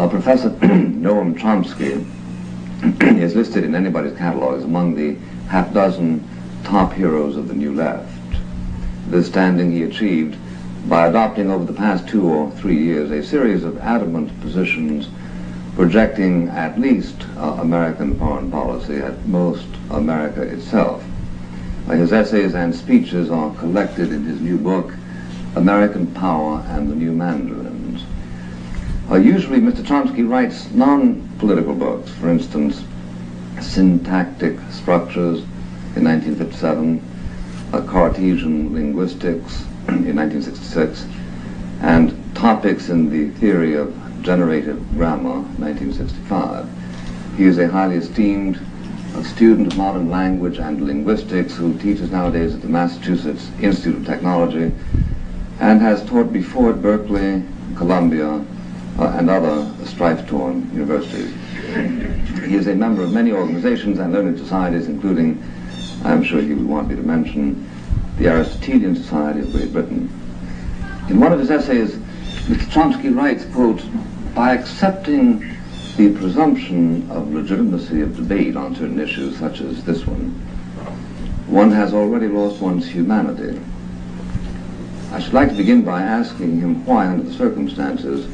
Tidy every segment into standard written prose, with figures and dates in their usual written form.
Professor Noam Chomsky is listed in anybody's catalog as among the half-dozen top heroes of the New Left. This standing he achieved by adopting over the past 2 or 3 years a series of adamant positions projecting at least American foreign policy, at most America itself. His essays and speeches are collected in his new book, American Power and the New Mandarins. Usually Mr. Chomsky writes non-political books, for instance, Syntactic Structures in 1957, Cartesian Linguistics in 1966, and Topics in the Theory of Generative Grammar, 1965. He is a highly esteemed student of modern language and linguistics who teaches nowadays at the Massachusetts Institute of Technology and has taught before at Berkeley, Columbia, and other strife-torn universities. He is a member of many organizations and learned societies, including, I'm sure you would want me to mention, the Aristotelian Society of Great Britain. In one of his essays, Mr. Chomsky writes, quote, "By accepting the presumption of legitimacy of debate on certain issues such as this one has already lost one's humanity." I should like to begin by asking him why, under the circumstances,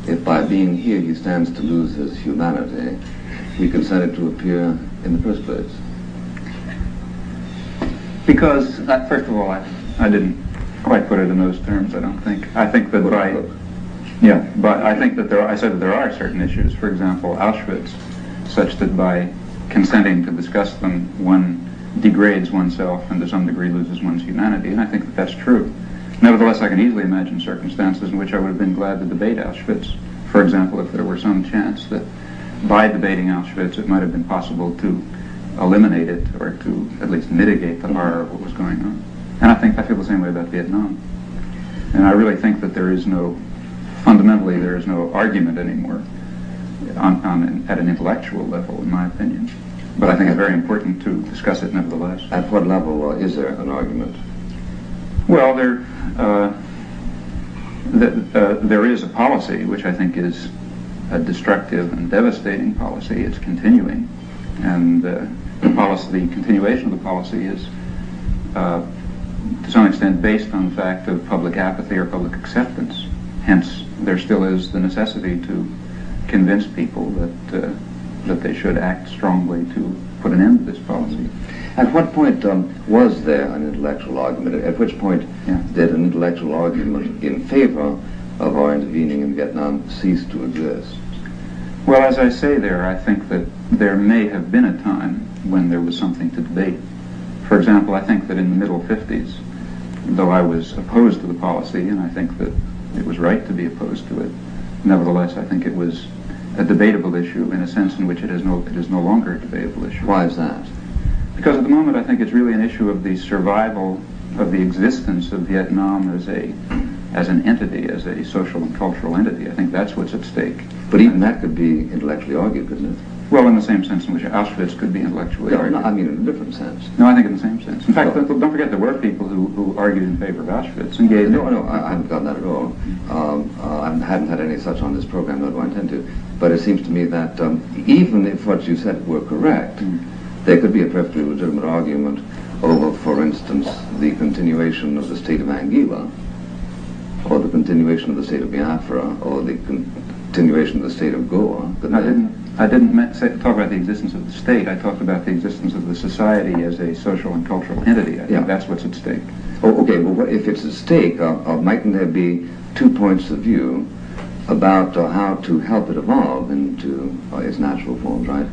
if by being here he stands to lose his humanity, he consented to appear in the first place. Because, first of all, I didn't quite put it in those terms, I don't think. I think that but I think that I said that there are certain issues, for example, Auschwitz, such that by consenting to discuss them, one degrades oneself and to some degree loses one's humanity, and I think that that's true. Nevertheless, I can easily imagine circumstances in which I would have been glad to debate Auschwitz. For example, if there were some chance that by debating Auschwitz it might have been possible to eliminate it or to at least mitigate the horror of what was going on. And I feel the same way about Vietnam. And I really think that fundamentally there is no argument anymore at an intellectual level, in my opinion. But I think it's very important to discuss it nevertheless. At what level is there an argument? Well, there is a policy which I think is a destructive and devastating policy. It's continuing, and the continuation of the policy is to some extent based on the fact of public apathy or public acceptance. Hence, there still is the necessity to convince people that they should act strongly to put an end to this policy. At what point was there an intellectual argument? At which point did an intellectual argument in favor of our intervening in Vietnam cease to exist? Well, as I say there, I think that there may have been a time when there was something to debate. For example, I think that in the middle 50s, though I was opposed to the policy, and I think that it was right to be opposed to it, nevertheless, I think it was a debatable issue in a sense in which it is no longer a debatable issue. Why is that? Because at the moment I think it's really an issue of the survival of the existence of Vietnam as an entity, as a social and cultural entity. I think that's what's at stake. But even that could be intellectually argued, couldn't it? Well, in the same sense in which Auschwitz could be intellectually argued. No, I mean in a different sense. No, I think in the same sense. In fact, don't forget there were people who argued in favor of Auschwitz and gave... No, I haven't gotten that at all. I hadn't had any such on this program, nor do I intend to. But it seems to me that even if what you said were correct, there could be a perfectly legitimate argument over, for instance, the continuation of the state of Anguilla, or the continuation of the state of Biafra, or the continuation of the state of Goa. I didn't talk about the existence of the state. I talked about the existence of the society as a social and cultural entity. I think that's what's at stake. Oh, okay. Well, if it's at stake, mightn't there be 2 points of view about how to help it evolve into its natural forms, right?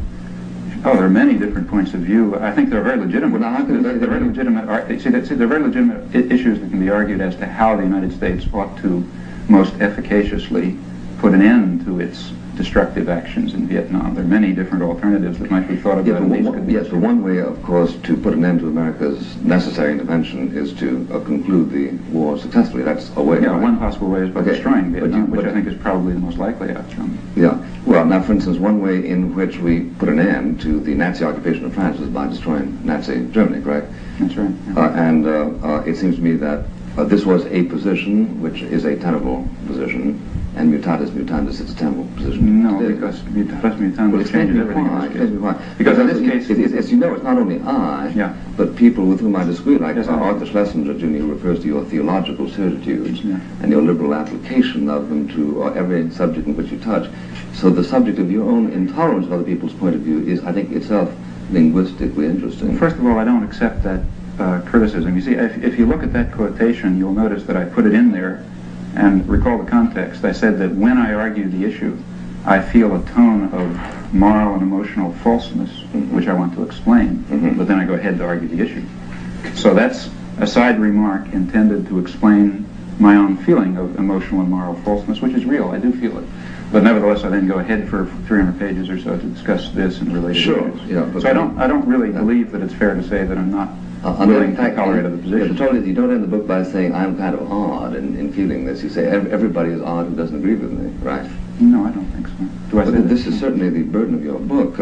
Oh, there are many different points of view. I think they're very legitimate. They're very legitimate. They're very legitimate issues that can be argued as to how the United States ought to most efficaciously put an end to its destructive actions in Vietnam. There are many different alternatives that might be thought about. Yes, but one way, of course, to put an end to America's necessary intervention is to conclude the war successfully. That's a way. Yeah, right? One possible way is by destroying Vietnam, which I think is probably the most likely outcome. Yeah. Well, now, for instance, one way in which we put an end to the Nazi occupation of France is by destroying Nazi Germany, correct? That's right. Yeah. It seems to me that this was a position which is a tenable position, and mutatis mutandis, it's a temporal position. No, because mutatis mutandis changes everything in this case. Because in this case, as you know, it's not only I, but people with whom I disagree, like Arthur Schlesinger Jr., who refers to your theological certitudes and your liberal application of them to every subject in which you touch. So the subject of your own intolerance of other people's point of view is, I think, itself linguistically interesting. Well, first of all, I don't accept that criticism. You see, if you look at that quotation, you'll notice that I put it in there, and recall the context. I said that when I argue the issue, I feel a tone of moral and emotional falseness, which I want to explain, but then I go ahead to argue the issue. So that's a side remark intended to explain my own feeling of emotional and moral falseness, which is real. I do feel it. But nevertheless, I then go ahead for 300 pages or so to discuss this and related issues. Yeah, so I don't really believe that it's fair to say that I'm not willing to tolerate other positions. The trouble is, you don't end the book by saying I'm kind of odd in feeling this. You say everybody is odd who doesn't agree with me, right? No, I don't think so. Do I say that? This is certainly the burden of your book.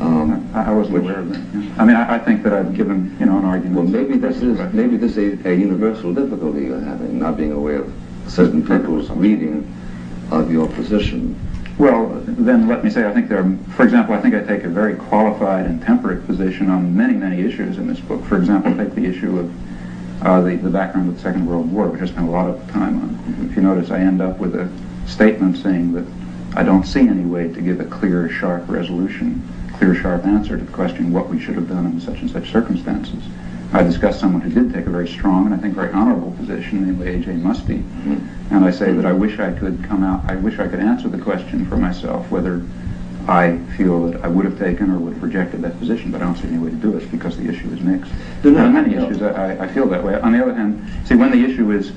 I wasn't aware of that. Yeah. I mean, I think that I've given an argument. Well, maybe this is a universal difficulty you're having, not being aware of certain people's reading of your position. Well, then let me say, I think for example, I think I take a very qualified and temperate position on many, many issues in this book. For example, take the issue of the background of the Second World War, which I spent a lot of time on. If you notice, I end up with a statement saying that I don't see any way to give a clear, sharp resolution, clear, sharp answer to the question what we should have done in such and such circumstances. I discuss someone who did take a very strong and I think very honorable position, namely A.J. Musty, and I say that I wish I could answer the question for myself whether I feel that I would have taken or would have rejected that position, but I don't see any way to do it because the issue is mixed. On many issues, I feel that way. On the other hand, see, when the issue is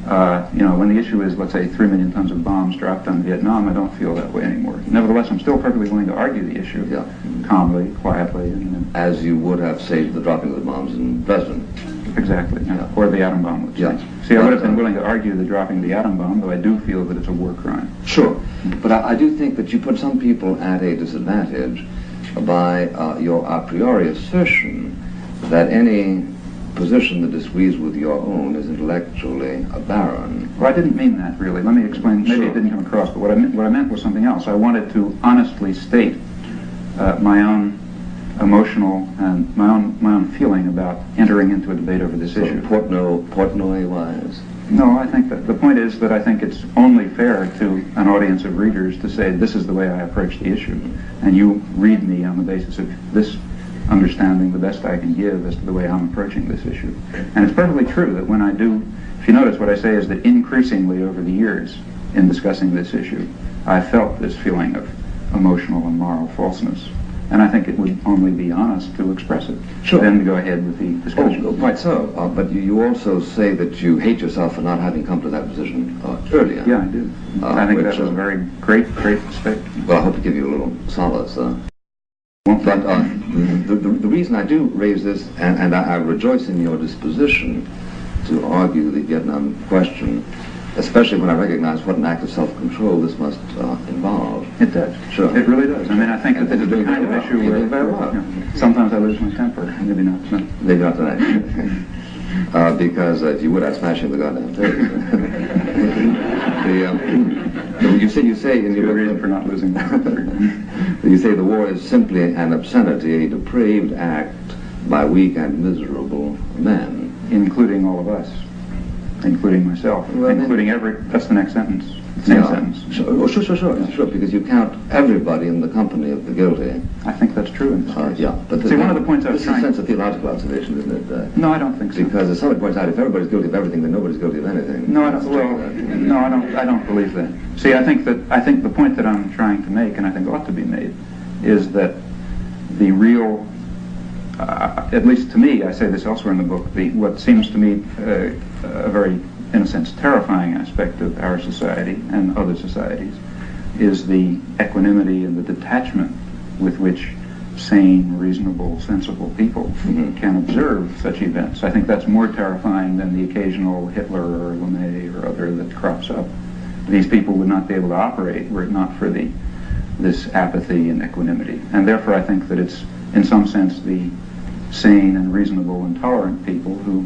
when the issue is, let's say, 3 million tons of bombs dropped on Vietnam, I don't feel that way anymore. Nevertheless, I'm still perfectly willing to argue the issue calmly, quietly. As you would have, say, the dropping of the bombs in Dresden. Exactly, or the atom bomb. See, I would have been willing to argue the dropping the atom bomb, though I do feel that it's a war crime. Sure, but I do think that you put some people at a disadvantage by your a priori assertion that any position that disagrees with your own is intellectually barren. Well, I didn't mean that, really. Let me explain. Maybe it didn't come across, but what I meant was something else. I wanted to honestly state my own emotional and my own feeling about entering into a debate over this issue. Portnoy-wise? No, I think that the point is that I think it's only fair to an audience of readers to say this is the way I approach the issue, and you read me on the basis of this understanding the best I can give as to the way I'm approaching this issue. And it's perfectly true that when I do, if you notice what I say is that increasingly over the years in discussing this issue, I felt this feeling of emotional and moral falseness. And I think it would only be honest to express it. Sure. Then to go ahead with the discussion. Oh, quite so. But you also say that you hate yourself for not having come to that position earlier. Yeah, I do. I think that was a very great mistake. Well, I hope to give you a little solace. But the reason I do raise this, and I rejoice in your disposition to argue the Vietnam question, especially when I recognize what an act of self-control this must involve. It does. Sure. It really does. I mean, I think that this is the kind of issue where sometimes I lose my temper. Maybe not. Maybe not tonight. Because if you would, I'd smash in the goddamn table. You say in your reason for not losing my temper. You say the war is simply an obscenity, a depraved act by weak and miserable men. Including all of us. Including myself. Well, including that's the next sentence. Same sentence. Sure, because you count everybody in the company of the guilty. I think that's true in this case. Yeah, but see, one of the points I was trying... This is a sense of theological observation, isn't it? No, I don't think so. Because as somebody points out, if everybody's guilty of everything, then nobody's guilty of anything. No, I don't believe that. See, I think the point that I'm trying to make, and I think ought to be made, is that the real, at least to me, I say this elsewhere in the book, what seems to me a very, in a sense, terrifying aspect of our society and other societies is the equanimity and the detachment with which sane, reasonable, sensible people can observe such events. I think that's more terrifying than the occasional Hitler or LeMay or other that crops up. These people would not be able to operate were it not for this apathy and equanimity. And therefore I think that it's, in some sense, the sane and reasonable and tolerant people who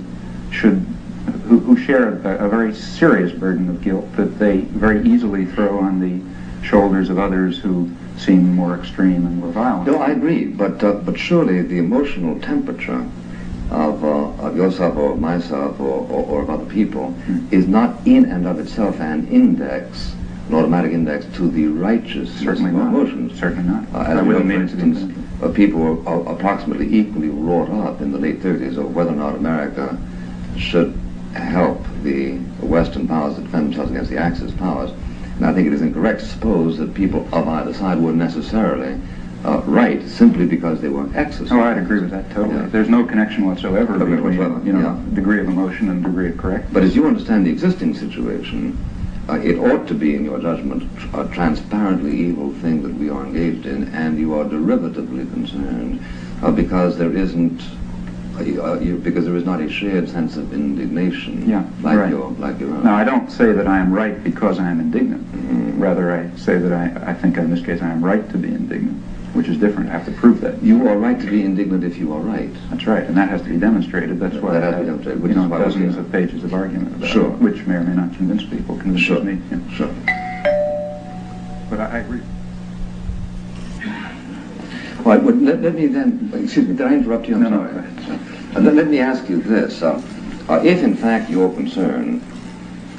who share a very serious burden of guilt that they very easily throw on the shoulders of others who seem more extreme and more violent. No, I agree, but surely the emotional temperature of yourself or of myself or of other people is not in and of itself an index, an automatic index to the righteousness of emotions. Certainly not. As we know, for instance, people were approximately equally wrought up in the late 30s over whether or not America should help the Western powers that defend themselves against the Axis powers. And I think it is incorrect to suppose that people of either side were necessarily right simply because they were exercised. Oh, I'd agree with that totally. Yeah. There's no connection whatsoever between degree of emotion and degree of correctness. But as you understand the existing situation, it ought to be, in your judgment, a transparently evil thing that we are engaged in, and you are derivatively concerned because there isn't. Because there is not a shared sense of indignation like your own. Now, I don't say that I am right because I am indignant. Rather, I say that I think in this case I am right to be indignant, which is different. I have to prove that. You are right to be indignant if you are right. That's right, and that has to be demonstrated. That's why that has to be demonstrated. Which is why dozens of pages of argument about it, which may or may not convince people, convinces me. Yeah. Sure. But I agree. Well, let me then, excuse me, did I interrupt you? No. Let me ask you this. If in fact your concern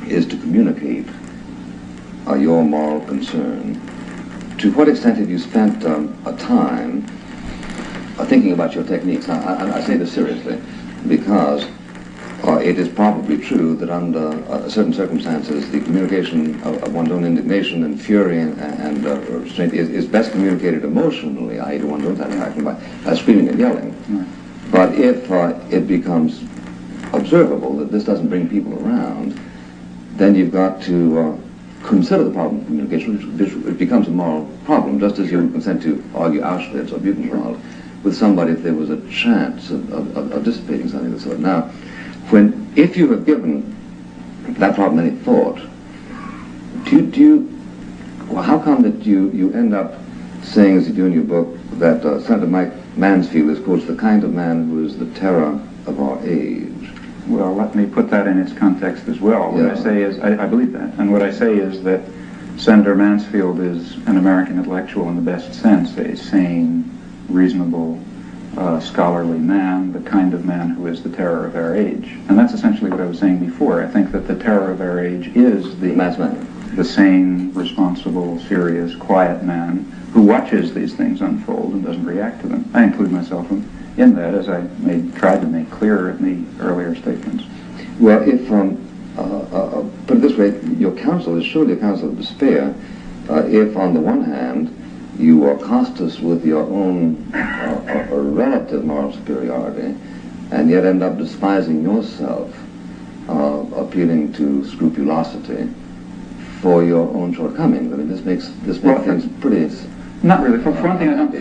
is to communicate your moral concern, to what extent have you spent a time thinking about your techniques? Now, I say this seriously because it is probably true that under certain circumstances the communication of one's own indignation and fury and restraint is best communicated emotionally, i.e. to one's own satisfaction by screaming and yelling. Right. But if it becomes observable that this doesn't bring people around, then you've got to consider the problem of communication, which becomes a moral problem, just as you would consent to argue Auschwitz or Buchenwald with somebody if there was a chance of dissipating something of the sort. Now, if you have given that problem any thought, how come that you end up saying, as you do in your book, that Senator Mike Mansfield is, quote, the kind of man who is the terror of our age? Well, let me put that in its context as well. What I say is, I believe that, and what I say is that Senator Mansfield is an American intellectual in the best sense, a sane, reasonable, scholarly man, the kind of man who is the terror of our age. And that's essentially what I was saying before. I think that the terror of our age is the sane, responsible, serious, quiet man who watches these things unfold and doesn't react to them. I include myself in that, as I tried to make clear in the earlier statements. Well, if, put it this way, your counsel is surely a counsel of despair if, on the one hand, you accost us with your own relative moral superiority, and yet end up despising yourself, appealing to scrupulosity for your own shortcomings. I mean, this makes things pretty. Not really. For one thing, I don't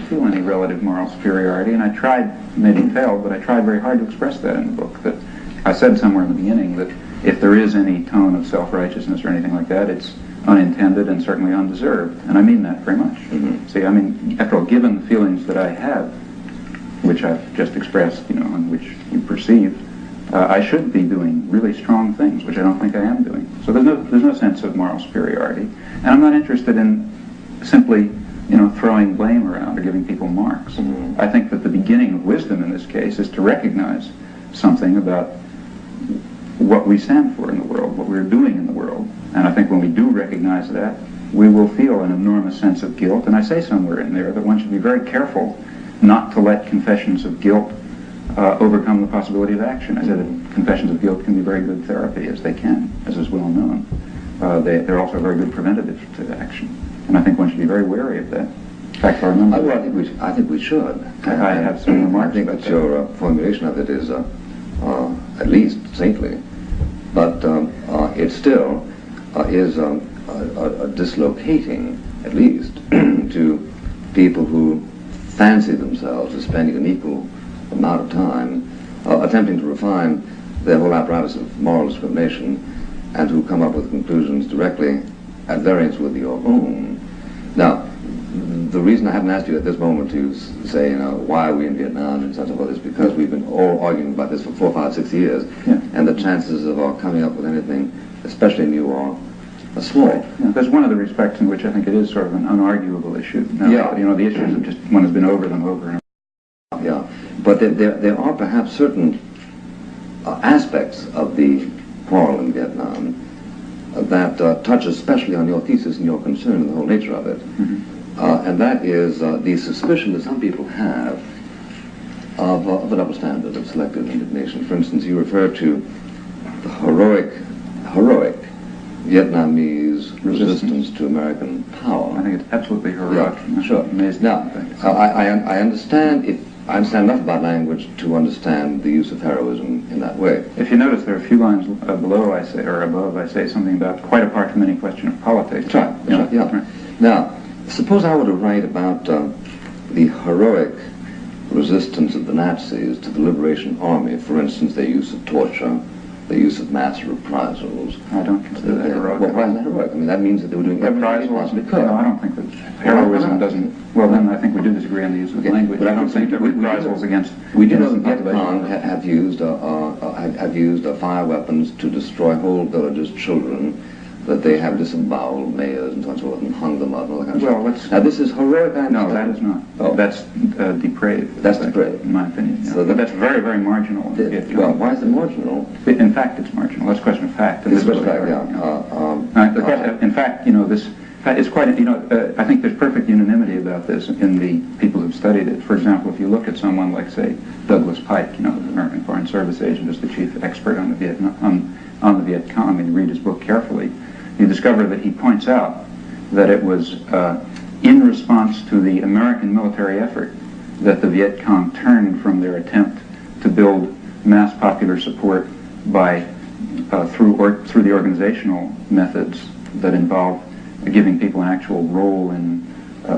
feel any relative moral superiority, and I tried, maybe failed, but I tried very hard to express that in the book. That I said somewhere in the beginning that if there is any tone of self-righteousness or anything like that, it's unintended and certainly undeserved, and I mean that very much. Mm-hmm. See, I mean, after all, given the feelings that I have, which I've just expressed, and which you perceive, I should be doing really strong things, which I don't think I am doing. So there's no sense of moral superiority, and I'm not interested in simply, throwing blame around or giving people marks. Mm-hmm. I think that the beginning of wisdom in this case is to recognize something about what we stand for in the world, what we're doing in the world. And I think when we do recognize that, we will feel an enormous sense of guilt. And I say somewhere in there that one should be very careful not to let confessions of guilt overcome the possibility of action. I said that confessions of guilt can be very good therapy, as they can, as is well known. They're also very good preventative to action. And I think one should be very wary of that. In fact, I remember... I think we should. I have some remarks. I think that your formulation of it is at least saintly, but it still is a dislocating, at least, to people who fancy themselves as spending an equal amount of time attempting to refine their whole apparatus of moral discrimination and who come up with conclusions directly at variance with your own. Now, the reason I haven't asked you at this moment to say, why are we in Vietnam and such and so forth is because we've been all arguing about this for 4, 5, 6 years, and the chances of our coming up with anything, especially new, are small. Right. Yeah. There's one of the respects in which I think it is sort of an unarguable issue. Now, the issues have just, one has been over them over and over. Yeah, but there are perhaps certain aspects of the quarrel in Vietnam that touch especially on your thesis and your concern and the whole nature of it. And that is the suspicion that some people have of a double standard of selective indignation. For instance, you refer to the heroic Vietnamese resistance to American power. I think it's absolutely heroic. Yeah, sure. Amazing. Now, I understand enough about language to understand the use of heroism in that way. If you notice, there are a few lines below I say, or above I say something about quite apart from any question of politics. That's right. That's right. Yeah. Right. Now, suppose I were to write about the heroic resistance of the Nazis to the Liberation Army, for instance, their use of torture, the use of mass reprisals. I don't consider that heroic. Well, why is that heroic? I mean, that means that they were doing everything they possibly could. No, I don't think that heroism doesn't. Well, then I think we do disagree on the use of language. But I don't think that reprisals against. We do know that Viet Cong have used fire weapons to destroy whole villages, children, that they have disemboweled mayors and so on and so forth and hung them up and all that kind of stuff. Now, this is heroic. No, that is not. Oh. That's depraved. That's depraved, in my opinion. So but that's very, very marginal. Well, why is it marginal? In fact, it's marginal. That's a question of fact. It's a question of fact, in fact, this is quite. I think there's perfect unanimity about this in the people who've studied it. For example, if you look at someone like, say, Douglas Pike, the American Foreign Service agent, as the chief expert on the Viet Cong, and read his book carefully, you discover that he points out that it was in response to the American military effort that the Viet Cong turned from their attempt to build mass popular support by through the organizational methods that involve giving people an actual role in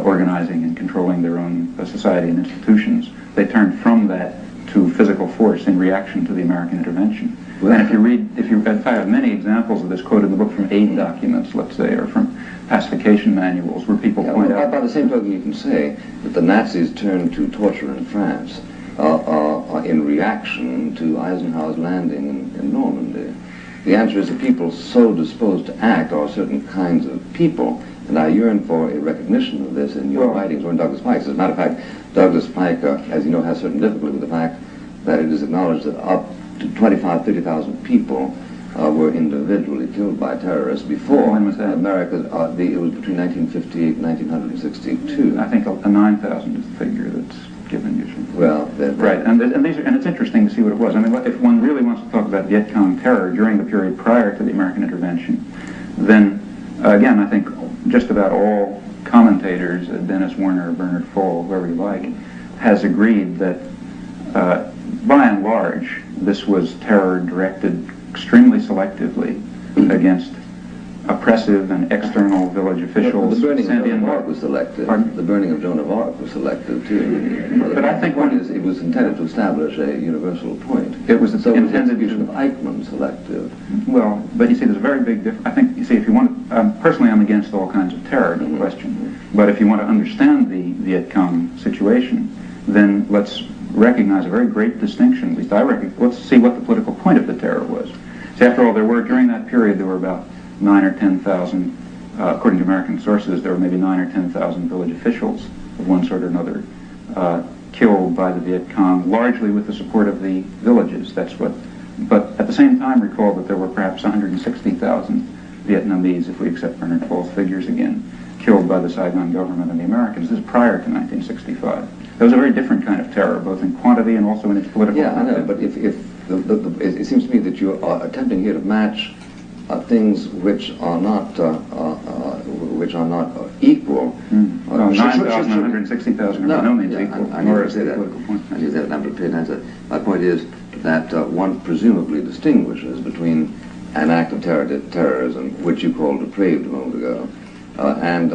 organizing and controlling their own society and institutions. They turned from that to physical force in reaction to the American intervention. And in fact, I have many examples of this quoted in the book from aid documents, let's say, or from pacification manuals, where people point out. By the same token, you can say that the Nazis turned to torture in France in reaction to Eisenhower's landing in Normandy. The answer is that people so disposed to act are certain kinds of people, and I yearn for a recognition of this in your writings or in Douglas Pike's. As a matter of fact, Douglas Pike, as you know, has certain difficulty with the fact that it is acknowledged that up to 25,000, 30,000 people were individually killed by terrorists before. When was that? America, it was between 1958 and 1962. I think a 9,000 is the figure that's given usually. Well, right, and it's interesting to see what it was. I mean, if one really wants to talk about Viet Cong terror during the period prior to the American intervention, then again, I think just about all commentators, Dennis Warner, Bernard Fall, whoever you like, has agreed that by and large, this was terror directed extremely selectively against oppressive and external village officials. The burning of Joan of Arc was selective. Pardon? The burning of Joan of Arc was selective too. But I think it was intended to establish a universal point. It was so intended the execution of Eichmann selective. Well, but you see, there's a very big difference. I think, you see, if you want to, personally, I'm against all kinds of terror, no question. But if you want to understand the Viet Cong situation, then let's recognize a very great distinction. At least I recognize. Let's see what the political point of the terror was. See, after all, during that period, there were about 9,000 or 10,000, according to American sources, there were maybe 9,000 or 10,000 village officials of one sort or another killed by the Viet Cong, largely with the support of the villages. But at the same time, recall that there were perhaps 160,000 Vietnamese, if we accept Bernard Fall's figures again, killed by the Saigon government and the Americans. This is prior to 1965. That was a very different kind of terror, both in quantity and also in its political content. I know, but it seems to me that you are attempting here to match things which are not equal. No, 9,000 and 160,000 are by no means equal. I never say that. I use that number 3 times. My point is that one presumably distinguishes between an act of terrorism, which you called depraved a moment ago, and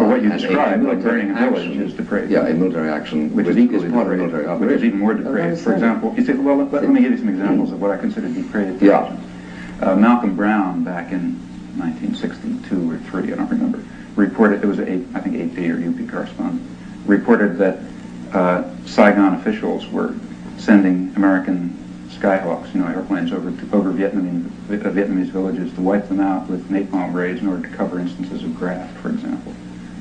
what you described, like burning a village, is depraved. Yeah, a military action, which is equally depraved, which is even more depraved. For example, you say, well, let me give you some examples of what I consider depraved. Yeah. Malcolm Brown, back in 1962 or 3, I don't remember, reported, it was I think AP or UP correspondent, reported that Saigon officials were sending American Skyhawks, airplanes over Vietnamese villages to wipe them out with napalm raids in order to cover instances of graft, for example.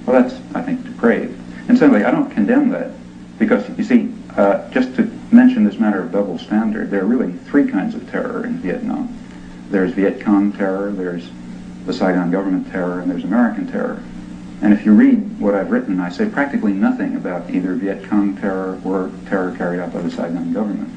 Well, that's, I think, depraved. And certainly, I don't condemn that, because, you see, just to mention this matter of double standard, there are really three kinds of terror in Vietnam. There's Viet Cong terror, there's the Saigon government terror, and there's American terror. And if you read what I've written, I say practically nothing about either Viet Cong terror or terror carried out by the Saigon government.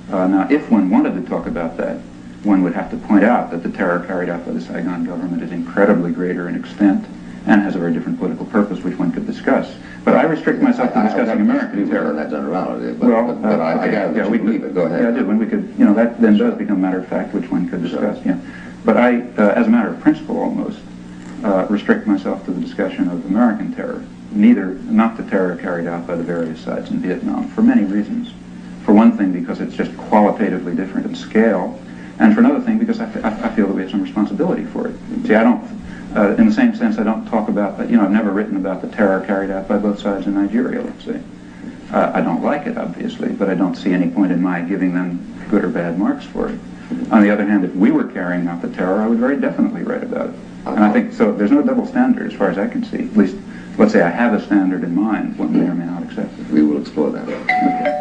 Now, if one wanted to talk about that, one would have to point out that the terror carried out by the Saigon government is incredibly greater in extent and has a very different political purpose, which one could discuss. But I restrict myself to discussing American terror. That generality, but, well, but I gather that you believe it. Go ahead. Yeah, I do. And we could, that then does become a matter of fact, which one could discuss. Sure. Yeah. But I, as a matter of principle, almost restrict myself to the discussion of American terror. Not the terror carried out by the various sides in Vietnam, for many reasons. For one thing, because it's just qualitatively different in scale, and for another thing, because I feel that we have some responsibility for it. See, I don't, in the same sense, I don't talk about, I've never written about the terror carried out by both sides in Nigeria, let's say. I don't like it, obviously, but I don't see any point in my giving them good or bad marks for it. On the other hand, if we were carrying out the terror, I would very definitely write about it. And I think, so there's no double standard as far as I can see. At least, let's say I have a standard in mind, one may or may not accept it. We will explore that. Okay.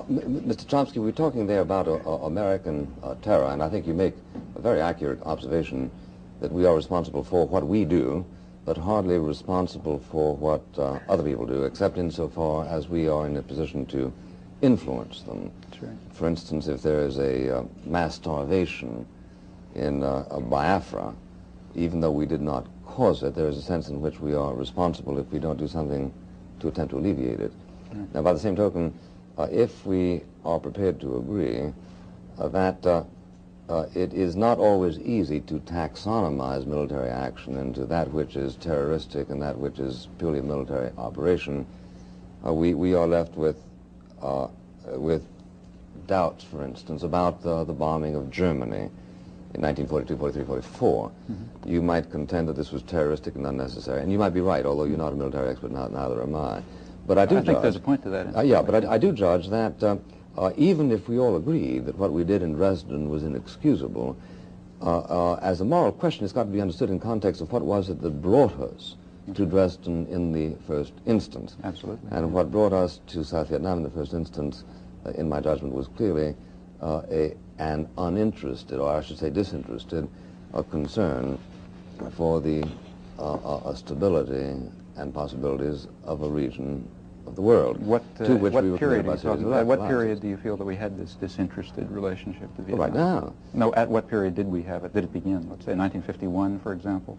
Mr. Chomsky, we're talking there about American terror, and I think you make a very accurate observation that we are responsible for what we do, but hardly responsible for what other people do, except insofar as we are in a position to influence them. That's right. For instance, if there is a mass starvation in Biafra, even though we did not cause it, there is a sense in which we are responsible if we don't do something to attempt to alleviate it. Right. Now, by the same token, if we are prepared to agree that it is not always easy to taxonomize military action into that which is terroristic and that which is purely a military operation, we are left with doubts, for instance, about the bombing of Germany in 1942, 43, 44. Mm-hmm. You might contend that this was terroristic and unnecessary, and you might be right, although you're not a military expert, neither am I. But I think there's a point to that. Yeah, but I do judge that even if we all agree that what we did in Dresden was inexcusable, as a moral question, it's got to be understood in context of what was it that brought us to Dresden in the first instance. Absolutely. And what brought us to South Vietnam in the first instance, in my judgment, was clearly an uninterested, or I should say disinterested, concern for the stability and possibilities of a region of the world. What period do you feel that we had this disinterested relationship to Vietnam? Right now. No, at what period did we have it? Did it begin? Let's say 1951, for example,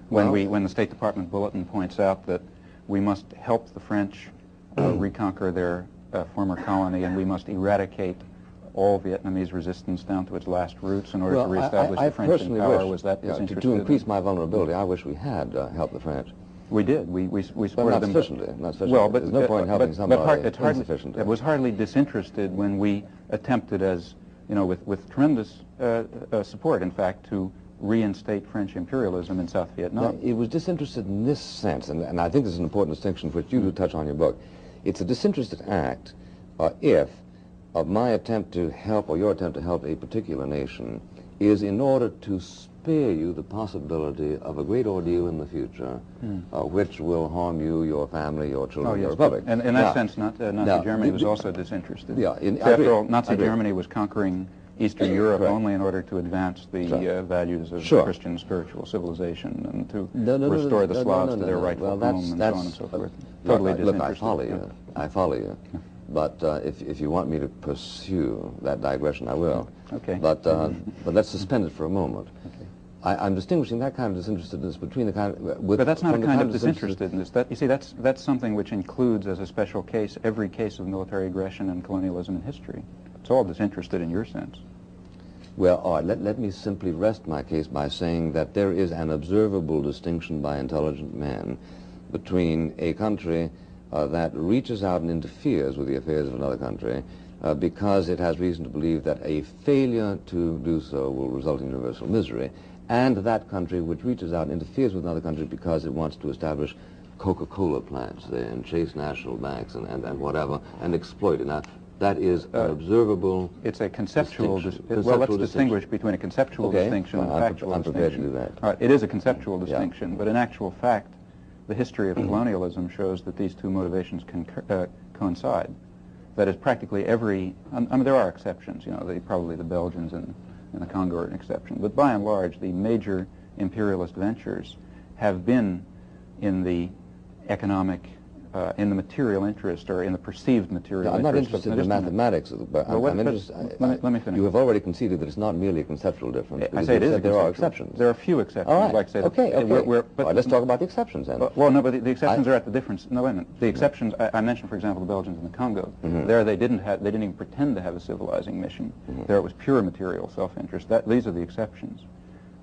when the State Department bulletin points out that we must help the French reconquer their former colony, and we must eradicate all Vietnamese resistance down to its last roots in order to reestablish the French in power. Was that disinterested? To increase my vulnerability, I wish we had helped the French. We did. We supported them. Not sufficiently. Well, but there's no point in helping somebody insufficiently. It was hardly disinterested when we attempted, as with tremendous support, in fact, to reinstate French imperialism in South Vietnam. Now, it was disinterested in this sense, and I think this is an important distinction which you do touch on in your book. It's a disinterested act if my attempt to help, or your attempt to help a particular nation, is in order to spare you the possibility of a great ordeal in the future, which will harm you, your family, your children, your republic. And in that sense, Nazi Germany was also disinterested. Yeah, after all, Nazi Germany was conquering Eastern Europe only in order to advance the values of Christian spiritual civilization and to restore the Slavs to their rightful home and so on and so forth. Totally disinterested. Look, I follow you. But if you want me to pursue that digression, I will. Okay. But let's suspend it for a moment. Okay. I'm distinguishing that kind of disinterestedness between the kind of... But that's not a kind of disinterestedness. You see, that's something which includes as a special case every case of military aggression and colonialism in history. It's all disinterested in your sense. Well, all right, let me simply rest my case by saying that there is an observable distinction by intelligent men between a country that reaches out and interferes with the affairs of another country because it has reason to believe that a failure to do so will result in universal misery, and that country which reaches out and interferes with another country because it wants to establish Coca-Cola plants there and chase national banks and whatever and exploit it. Now, that is an observable It's a conceptual distinction. well, let's distinguish between a conceptual distinction and a factual I'm prepared to distinction. do that. All right, it is a conceptual distinction, but in actual fact, the history of colonialism shows that these two motivations can coincide. That is, practically every, I mean, there are exceptions, you know, probably the Belgians and the Congo are an exception, but by and large, the major imperialist ventures have been in the economic, in the material interest or in the perceived material I'm interest. not interested in the mathematics, but I'm interested. Let me finish. You have already conceded that it's not merely a conceptual difference. I say it is. There are exceptions. There are a few exceptions. All right. Like say okay. All right, let's talk about the exceptions then. Well, no, but the exceptions are at the difference. No, wait a minute. The exceptions. I mentioned, for example, the Belgians and the Congo. There, they didn't even pretend to have a civilizing mission. There, it was pure material self-interest. These are the exceptions.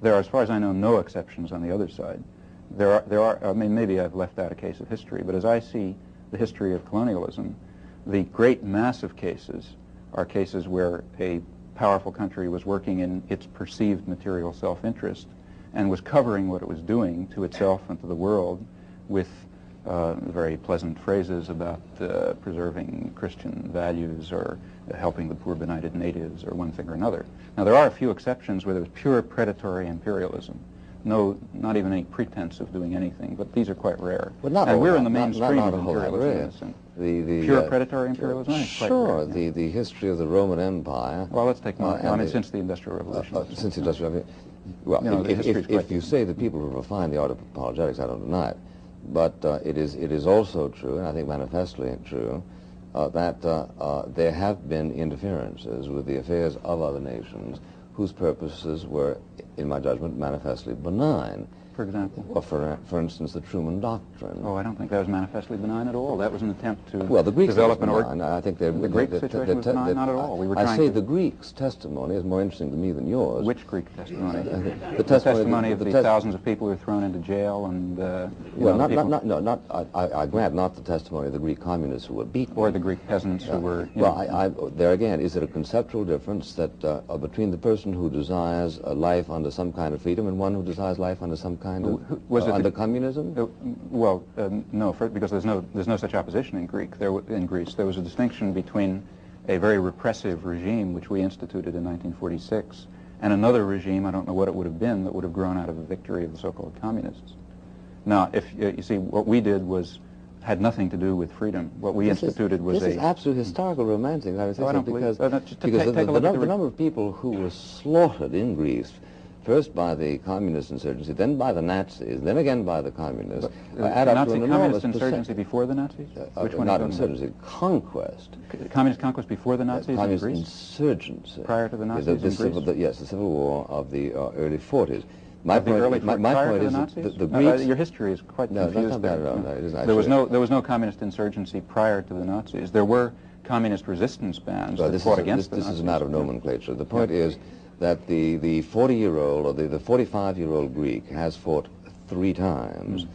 There are, as far as I know, no exceptions on the other side. There are. I mean, maybe I've left out a case of history, but as I see the history of colonialism, the great mass of cases are cases where a powerful country was working in its perceived material self-interest and was covering what it was doing to itself and to the world with very pleasant phrases about preserving Christian values or helping the poor benighted natives or one thing or another. Now, there are a few exceptions where there was pure predatory imperialism. No, not even any pretense of doing anything, but these are quite rare. But not and all we're that, in the mainstream not of imperialism. The Pure predatory imperialism? Sure, Quite rare, the history of the Roman Empire. Well, let's take more. I mean, since the Industrial Revolution. Since the Industrial Revolution. Well, you know, if you say that people have refined the art of apologetics, I don't deny it. But it is also true, and I think manifestly true, that there have been interferences with the affairs of other nations whose purposes were, in my judgment, manifestly benign. For example? Well, for instance, the Truman Doctrine. Oh, I don't think that was manifestly benign at all. That was an attempt to well, the Greeks develop an benign. I think the Greek situation was benign, not at all. We were I say the Greeks' testimony is more interesting to me than yours. Which Greek testimony? The testimony of the thousands of people who were thrown into jail and well, I grant not the testimony of the Greek communists who were beaten, or the Greek peasants who were. Well, there again, is it a conceptual difference that between the person who desires a life under some kind of freedom and one who desires life under some kind of under communism? Well, no, because there's no such opposition in Greece. There was a distinction between a very repressive regime which we instituted in 1946 and another regime, I don't know what it would have been, that would have grown out of the victory of the so-called communists. Now, if you see, what we did had nothing to do with freedom. What we instituted was this is absolute historical romancing. I would say I don't because believe, the number of people who were slaughtered in Greece, first by the communist insurgency, then by the Nazis, then again by the communists, add up to an enormous communist insurgency before the Nazis? Which one? Not insurgency, conquest. Communist conquest before the Nazis in communist Greece? Insurgency. Prior to the Nazis in Greece? Yes, the Civil War of the early 40s. My point is that the Greeks... your history is quite confused. No, that's not bad at all. No, it isn't there was no communist insurgency prior to the Nazis. There were communist resistance bands that fought against the Nazis. This is a matter of nomenclature. The point is that the 40-year-old or the 45-year-old Greek has fought 3 times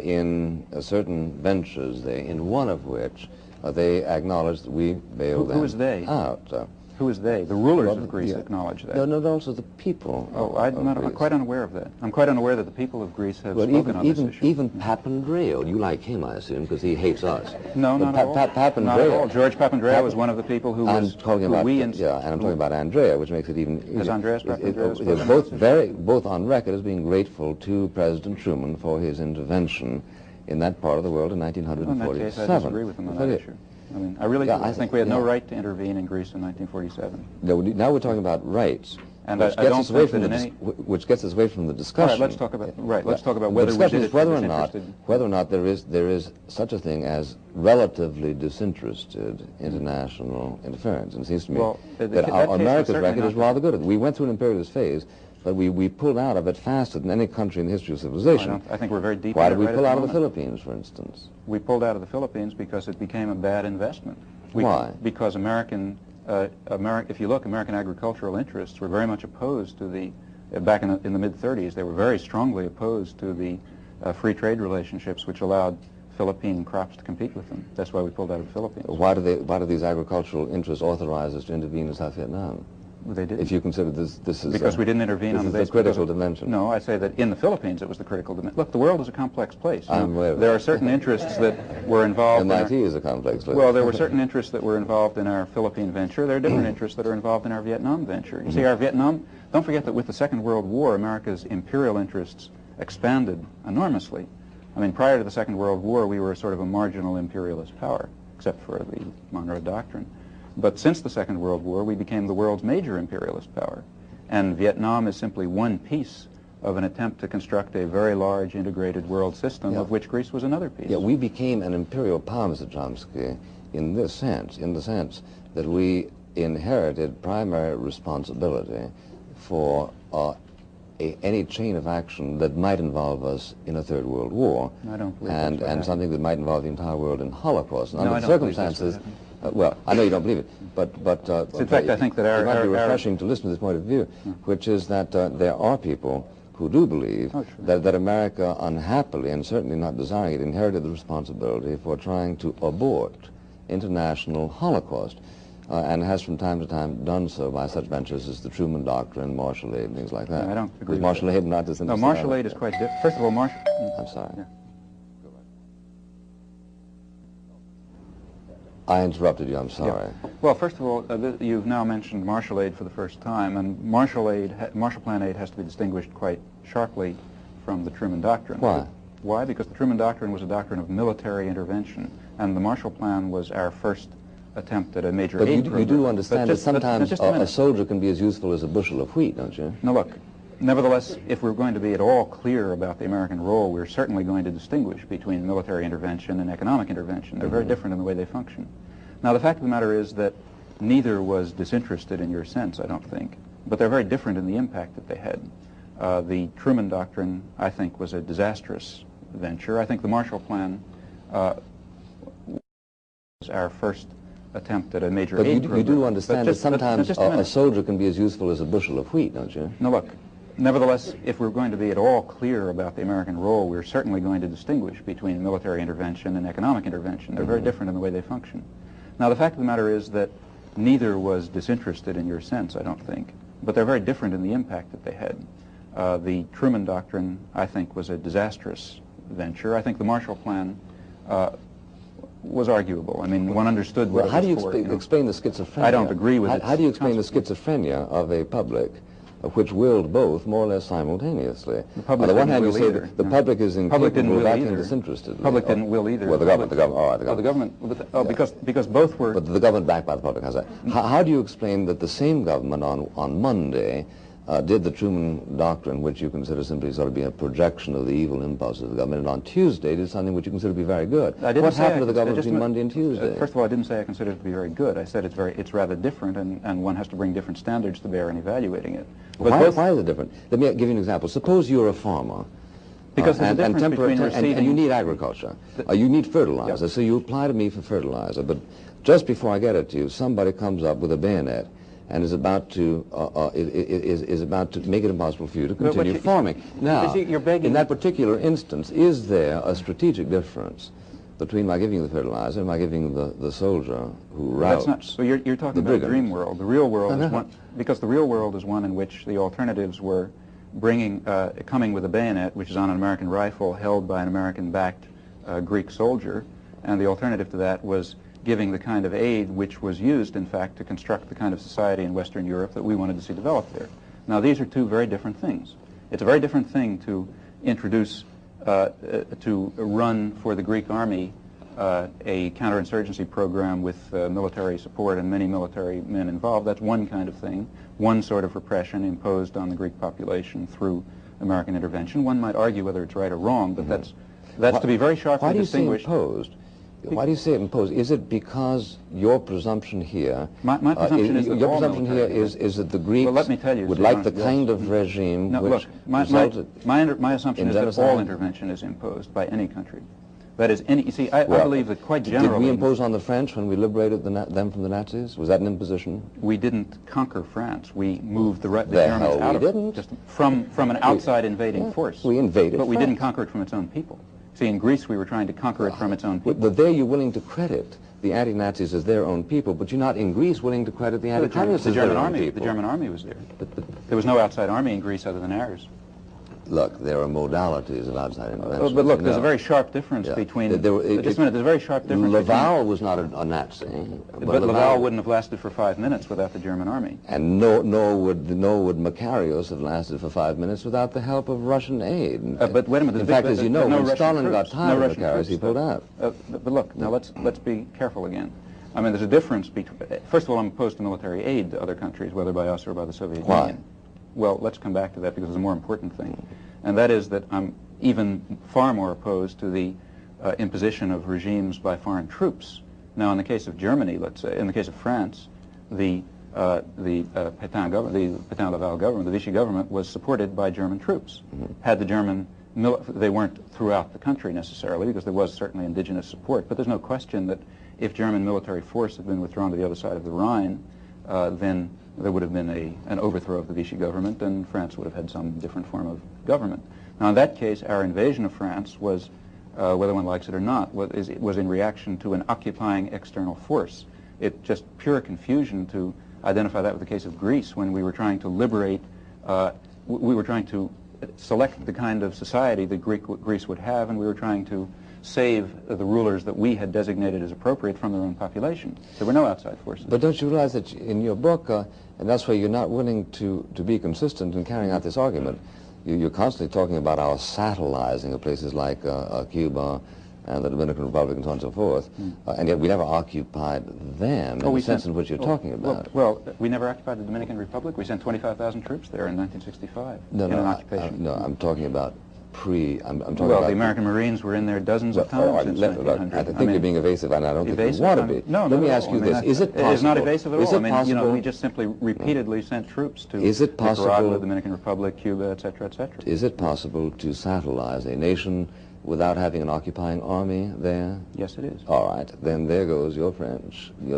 in certain ventures, in one of which they acknowledged that we bailed them out. Who is they? The rulers of Greece acknowledge that. No, also the people. Oh, I'm quite unaware of that. I'm quite unaware that the people of Greece have spoken on this issue. Even Papandreou, you like him, I assume, because he hates us. No, not at all. Not at all. George Papandreou was one of the people who was... I'm talking about Andrea, which makes it even... As Andreas Papandreou... both on record as being grateful to President Truman for his intervention in that part of the world in 1947. In that case, I disagree with him on that issue. I mean, I really think we had no right to intervene in Greece in 1947. No, now we're talking about rights, and which gets us away from the discussion. All right, let's talk about Let's talk about whether we did it whether or not there is such a thing as relatively disinterested international interference. And it seems to me that America's record is rather good. We went through an imperialist phase, but we pulled out of it faster than any country in the history of civilization. I think we're very deep. Why did we pull out of the Philippines, for instance? We pulled out of the Philippines because it became a bad investment. Why? Because if you look, American agricultural interests were very much opposed to the, back in the mid-30s, they were very strongly opposed to the free trade relationships which allowed Philippine crops to compete with them. That's why we pulled out of the Philippines. Why do these agricultural interests authorize us to intervene in South Vietnam? They did. If you consider this is because we didn't intervene on the basis the critical dimension. No, I say that in the Philippines it was the critical dimension. Look, the world is a complex place. I'm aware of there that. are certain interests that were involved. MIT is a complex place. Well, there were certain interests that were involved in our Philippine venture. There are different interests that are involved in our Vietnam venture. You see, our Vietnam. Don't forget that with the Second World War, America's imperial interests expanded enormously. I mean, prior to the Second World War, we were sort of a marginal imperialist power, except for the Monroe Doctrine. But since the Second World War, we became the world's major imperialist power. And Vietnam is simply one piece of an attempt to construct a very large integrated world system, of which Greece was another piece. Yeah, we became an imperial power, Mr. Chomsky, in the sense that we inherited primary responsibility for any chain of action that might involve us in a Third World War. I don't believe and something that might involve the entire world in Holocaust. And no, under the circumstances, well, I know you don't believe it, but in fact, I think that it might be refreshing to listen to this point of view, which is that there are people who do believe that America, unhappily and certainly not desiring it, inherited the responsibility for trying to abort international Holocaust, and has from time to time done so by such ventures as the Truman Doctrine, martial aid, and things like that. No, I don't agree. Is martial aid not as No, martial aid is quite different. First of all, martial. I'm sorry. Yeah. I interrupted you, I'm sorry. Yeah. Well, first of all, you've now mentioned martial aid for the first time, and martial plan aid has to be distinguished quite sharply from the Truman Doctrine. Why? Why? Because the Truman Doctrine was a doctrine of military intervention, and the Marshall Plan was our first attempt at a major aid program. But you do understand that sometimes a soldier can be as useful as a bushel of wheat, don't you? Now look, nevertheless, if we're going to be at all clear about the American role, we're certainly going to distinguish between military intervention and economic intervention. They're very different in the way they function. Now, the fact of the matter is that neither was disinterested in your sense, I don't think, but they're very different in the impact that they had. The Truman Doctrine, I think, was a disastrous venture. I think the Marshall Plan was our first attempt at a major aid program. But you do understand that sometimes a soldier can be as useful as a bushel of wheat, don't you? Now look, nevertheless, if we're going to be at all clear about the American role, we're certainly going to distinguish between military intervention and economic intervention. They're very different in the way they function. Now, the fact of the matter is that neither was disinterested in your sense, I don't think, but they're very different in the impact that they had. The Truman Doctrine, I think, was a disastrous venture. I think the Marshall Plan was arguable. I mean, one understood what how do you for, explain the schizophrenia? I don't agree with it. How do you explain the schizophrenia of a public which willed both more or less simultaneously? On the one hand, you say that the public is incapable of acting disinterestedly. The public didn't will either. Well, the government, all right, the government. Because both were... But the government backed by the public, how's that? How do you explain that the same government on Monday did the Truman Doctrine, which you consider simply sort of being a projection of the evil impulses of the government, and on Tuesday did something which you consider to be very good? What happened to the government between Monday and Tuesday? First of all, I didn't say I considered it to be very good. I said it's rather different, and one has to bring different standards to bear in evaluating it. Why is it different? Let me give you an example. Suppose you're a farmer. Because there's a difference between receiving... And you need agriculture. You need fertilizer, so you apply to me for fertilizer. But just before I get it to you, somebody comes up with a bayonet and is about to make it impossible for you to continue farming. Now, in that particular instance, is there a strategic difference between my giving you the fertilizer and my giving the soldier who routes? That's not. So you're talking about the dream world. The real world is one, because the real world is one in which the alternatives were coming with a bayonet, which is on an American rifle held by an American-backed Greek soldier, and the alternative to that was giving the kind of aid which was used, in fact, to construct the kind of society in Western Europe that we wanted to see developed there. Now, these are two very different things. It's a very different thing to introduce, to run for the Greek army a counterinsurgency program with military support and many military men involved. That's one kind of thing, one sort of repression imposed on the Greek population through American intervention. One might argue whether it's right or wrong, but that's to be very sharply distinguished. Why do you say imposed? Why do you say imposed? Is it because your presumption here... My presumption is that your presumption here is that the Greeks would like the kind of regime which resulted... My assumption is that all intervention is imposed by any country. That is, you see, I believe that quite generally... Did we impose on the French when we liberated them from the Nazis? Was that an imposition? We didn't conquer France. We moved the Germans out of it. Just from an outside invading force. We invaded But we France. didn't conquer it from its own people. See, in Greece, we were trying to conquer it from its own people. But there you're willing to credit the anti-Nazis as their own people, but you're not in Greece willing to credit the anti-communists as their own people. The German army was there. There was no outside army in Greece other than ours. Look, there are modalities of outside intervention. But look, there's a very sharp difference between... just a minute, there's a very sharp difference Laval was not a Nazi. But Laval wouldn't have lasted for 5 minutes without the German army. And nor would Makarios have lasted for 5 minutes without the help of Russian aid. But wait a minute. In fact, as you know, when Stalin got tired of Makarios, he pulled out. But look, now let's be careful again. I mean, there's a difference between... First of all, I'm opposed to military aid to other countries, whether by us or by the Soviet Union. Well, let's come back to that because it's a more important thing. And that is that I'm even far more opposed to the imposition of regimes by foreign troops. Now, in the case of Germany, let's say, in the case of France, the Pétain Laval government, the Vichy government, was supported by German troops. Had the German... they weren't throughout the country necessarily, because there was certainly indigenous support, but there's no question that if German military force had been withdrawn to the other side of the Rhine, then there would have been an overthrow of the Vichy government, and France would have had some different form of government. Now, in that case, our invasion of France was, whether one likes it or not, was in reaction to an occupying external force. It's just pure confusion to identify that with the case of Greece when we were trying to liberate, we were trying to select the kind of society that Greece would have, and we were trying to save the rulers that we had designated as appropriate from their own population. There were no outside forces. But don't you realize that in your book, and that's why you're not willing to be consistent in carrying out this argument, you're constantly talking about our satellizing of places like Cuba and the Dominican Republic and so on and so forth, and yet we never occupied them in the sense in which you're talking about. Well, we never occupied the Dominican Republic. We sent 25,000 troops there in 1965 in an occupation. No, I'm talking about I'm talking well, about... the American Marines were in there dozens of times since 1900. I think you're being evasive, and I don't think you want to be. No, Let me ask you this. Is it possible... It's not evasive at all. Is it possible... we just simply repeatedly sent troops to Is it possible... Nicaragua, the Dominican Republic, Cuba, etc., etc. Is it possible to satellize a nation without having an occupying army there? Yes, it is. All right, then there goes your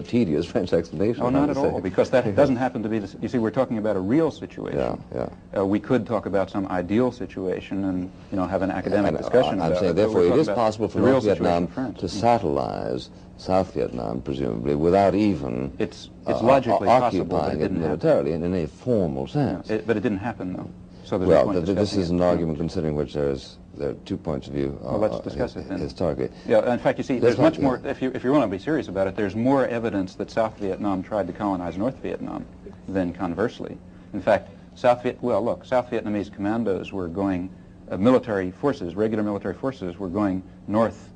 tedious French explanation. Oh, not at all, because that doesn't happen to be the... You see, we're talking about a real situation. Yeah. We could talk about some ideal situation and, have an academic discussion about it. I'm saying, therefore, it is possible for North Vietnam to satellize South Vietnam, presumably, without even it's logically occupying it militarily in a formal sense. But it didn't happen, though. So there's well, this is an argument considering which there are 2 points of view. Well, let's discuss it then. Historically. Yeah, in fact, you see, there's much more, if you want to be serious about it, there's more evidence that South Vietnam tried to colonize North Vietnam than conversely. In fact, South Vietnamese commandos were going, military forces, regular military forces, were going north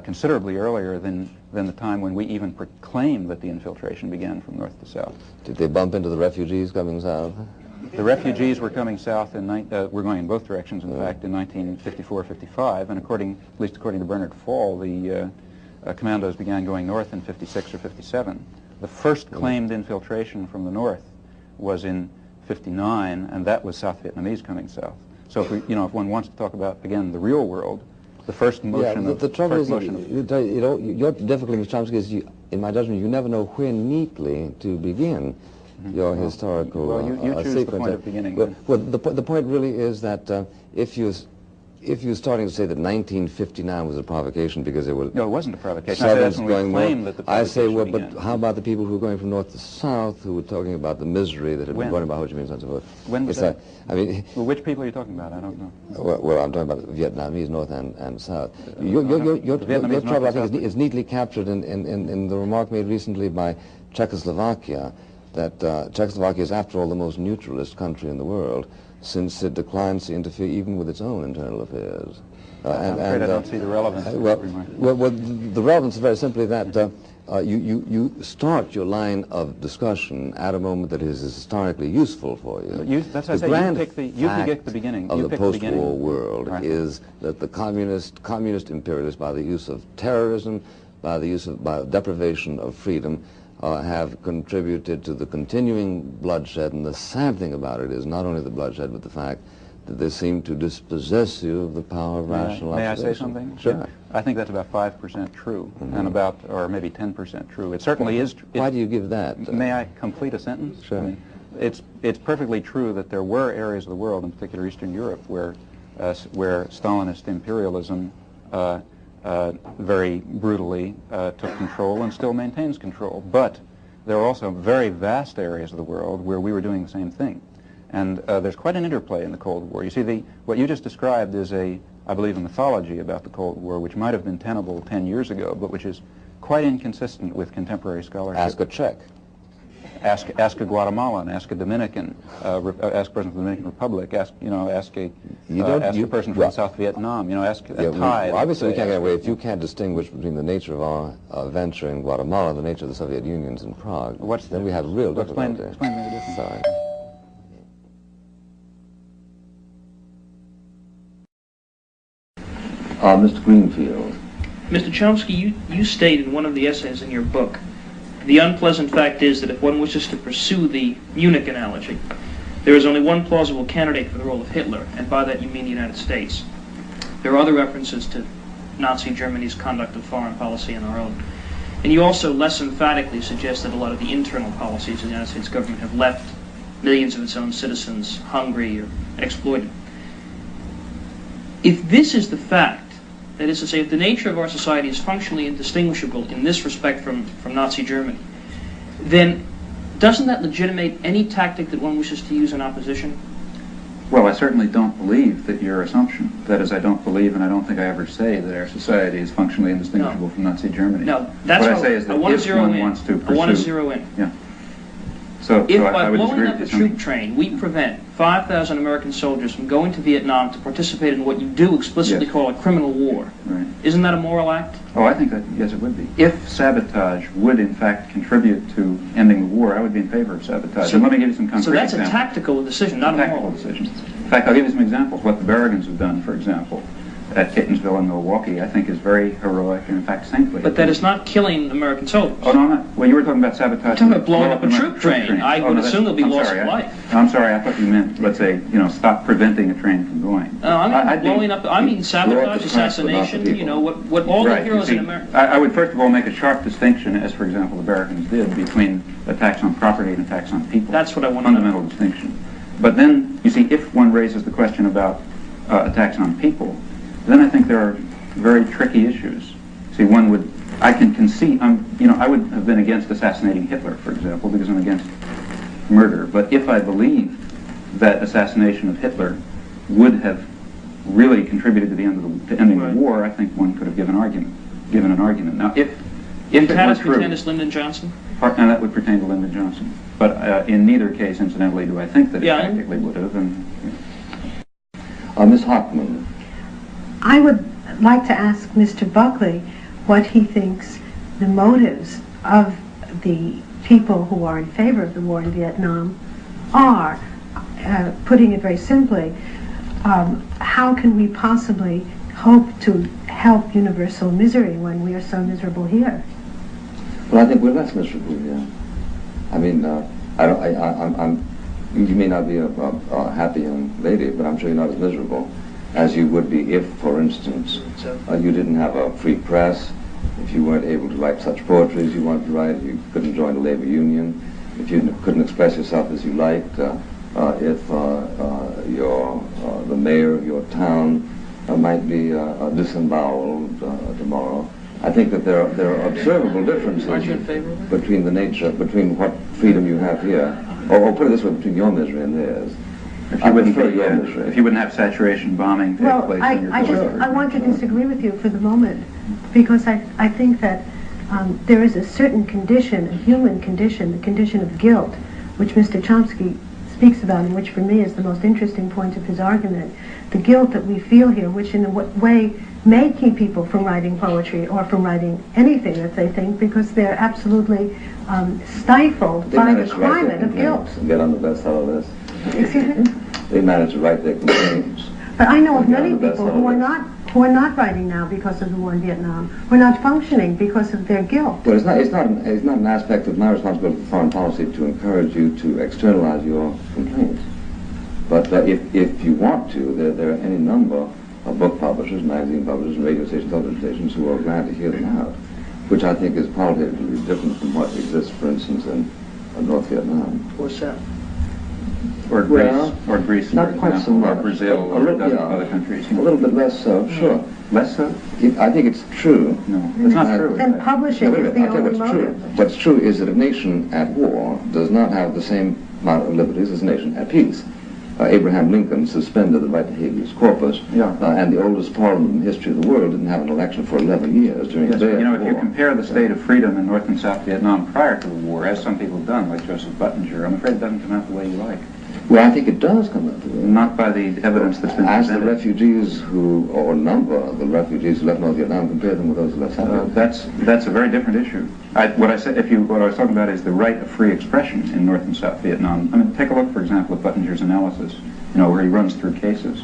considerably earlier than the time when we even proclaimed that the infiltration began from north to south. Did they bump into the refugees coming south? The refugees were coming south were going in both directions, in fact, in 1954-55, and at least according to Bernard Fall, the commandos began going north in 56 or 57. The first claimed infiltration from the north was in 59, and that was South Vietnamese coming south. So if one wants to talk about, again, the real world, the first motion the trouble is, your difficulty, Mr. Chomsky, is, in my judgment, you never know where neatly to begin your historical well, you choose sequence. The point of beginning. Well, the point really is that if you're starting to say that 1959 was a provocation because there were... No, it wasn't a provocation. Southerns going north. I say, well, but how about the people who were going from north to south who were talking about the misery that had been brought about Ho Chi Minh and so forth? When was that? Well, which people are you talking about? I don't know. Well, I'm talking about Vietnamese, north and south. Your trouble, I think, is neatly captured in the remark made recently by Czechoslovakia, that Czechoslovakia is, after all, the most neutralist country in the world, since it declines to interfere even with its own internal affairs. I'm afraid I don't see the relevance. Well, the relevance is very simply that you start your line of discussion at a moment that is historically useful for you. That's what I say. You pick the beginning. Of the post-war world is that the communist imperialists, by the use of terrorism, by deprivation of freedom, have contributed to the continuing bloodshed, and the sad thing about it is not only the bloodshed, but the fact that they seem to dispossess you of the power of rational observation. May I say something? Sure. Yeah. I think that's about 5% true, and or maybe 10% true. It certainly is. Why do you give that? May I complete a sentence? Sure. I mean, it's perfectly true that there were areas of the world, in particular Eastern Europe, where Stalinist imperialism very brutally took control and still maintains control. But there are also very vast areas of the world where we were doing the same thing. And there's quite an interplay in the Cold War. You see, what you just described is I believe, a mythology about the Cold War, which might have been tenable 10 years ago, but which is quite inconsistent with contemporary scholarship. Ask a Czech. Ask a Guatemalan, ask a Dominican, ask a person from the Dominican Republic, ask a person from South Vietnam, ask a Thai. Well, obviously we can't get away. If you can't distinguish between the nature of our venture in Guatemala and the nature of the Soviet Union's in Prague, then we have real difficulty. Explain the difference. Sorry. Mr. Greenfield. Mr. Chomsky, you state in one of the essays in your book, the unpleasant fact is that if one wishes to pursue the Munich analogy, there is only one plausible candidate for the role of Hitler, and by that you mean the United States. There are other references to Nazi Germany's conduct of foreign policy and our own. And you also less emphatically suggest that a lot of the internal policies of the United States government have left millions of its own citizens hungry or exploited. If this is the fact, that is to say, if the nature of our society is functionally indistinguishable in this respect from Nazi Germany, then doesn't that legitimate any tactic that one wishes to use in opposition? Well, I certainly don't believe that your assumption. That is, I don't believe, and I don't think I ever say that our society is functionally indistinguishable from Nazi Germany. No, that's what I say is that if one wants to pursue... I want to zero in. Yeah. So if I by would blowing disagree up a with you. troop train, we prevent 5,000 American soldiers from going to Vietnam to participate in what you do explicitly Yes. call a criminal war, Right. isn't that a moral act? Oh, I think that, yes, it would be. If sabotage would, in fact, contribute to ending the war, I would be in favor of sabotage. So- and let me give you some concrete So that's examples. a tactical decision, not a Tactical moral. decision. In fact, I'll give you some examples. What the Berrigans have done, for example, at Catonsville and Milwaukee, I think is very heroic and, in fact, saintly. But that is not killing American soldiers. Oh, no, I'm not. Well, you were talking about sabotage. You're talking about blowing up a American troop train. I would assume there'll be loss of life. I'm sorry, I thought you meant, let's say, stop preventing a train from going. No, I mean blowing up. I mean sabotage, assassination. What all the heroes in America. I would first of all make a sharp distinction, as for example the Berrigans did, between attacks on property and attacks on people. That's what I want to know. Fundamental distinction. But then, you see, if one raises the question about attacks on people, then I think there are very tricky issues. See, I can concede, I would have been against assassinating Hitler, for example, because I'm against murder. But if I believe that assassination of Hitler would have really contributed to the ending Right. the war, I think one could have given an argument. Now, if it were true, Lyndon Johnson? and that would pertain to Lyndon Johnson. But in neither case, incidentally, do I think that it Yeah, practically would have. And Ms. Hockman. I would like to ask Mr. Buckley what he thinks the motives of the people who are in favor of the war in Vietnam are. Putting it very simply, how can we possibly hope to help universal misery when we are so miserable here? Well, I think we're less miserable here. I mean, you may not be a happy young lady, but I'm sure you're not as miserable as you would be if, for instance, you didn't have a free press, if you weren't able to write such poetry as you wanted to write, you couldn't join a labor union, if you couldn't express yourself as you liked, if the mayor of your town might be disemboweled tomorrow. I think that there are observable differences between what freedom you have here, or put it this way, between your misery and theirs. if you wouldn't have saturation bombing take Well, place in your I want to disagree with you for the moment, because I think that there is a certain condition, a human condition, the condition of guilt, which Mr. Chomsky speaks about, and which for me is the most interesting point of his argument. The guilt that we feel here, which in a way may keep people from writing poetry or from writing anything that they think, because they're absolutely stifled by the climate of guilt. Get on the bestseller list. Excuse me? They manage to write their complaints. But I know of Get on many the people bestseller who are list. not writing now because of the war in Vietnam, who are not functioning because of their guilt. Well, it's not an aspect of my responsibility for foreign policy to encourage you to externalize your complaints. But if you want to, there are any number of book publishers, magazine publishers, and radio stations, television stations who are glad to hear them out, which I think is qualitatively different from what exists, for instance, in North Vietnam. What's that? Or Greece, not for quite example, so much. or Brazil, or a dozen other countries. A little bit less so, sure. Less so? I think it's true. No, it's not true. And publishing No, wait a is the minute, I'll tell only you what's true. motive. What's true is that a nation at war does not have the same amount of liberties as a nation at peace. Abraham Lincoln suspended the right to habeas corpus, and the oldest parliament in the history of the world didn't have an election for 11 years during Yes, the day you know, of if war. you compare the state of freedom in North and South Vietnam prior to the war, as some people have done, like Joseph Buttinger, I'm afraid it doesn't come out the way you like. Well, I think it does come out the way. Not by the evidence that's been As the presented. refugees or number of the refugees who left North Vietnam, compare them with those who left South Vietnam. That's a very different issue. What I was talking about is the right of free expression in North and South Vietnam. I mean, take a look, for example, at Buttinger's analysis, where he runs through cases.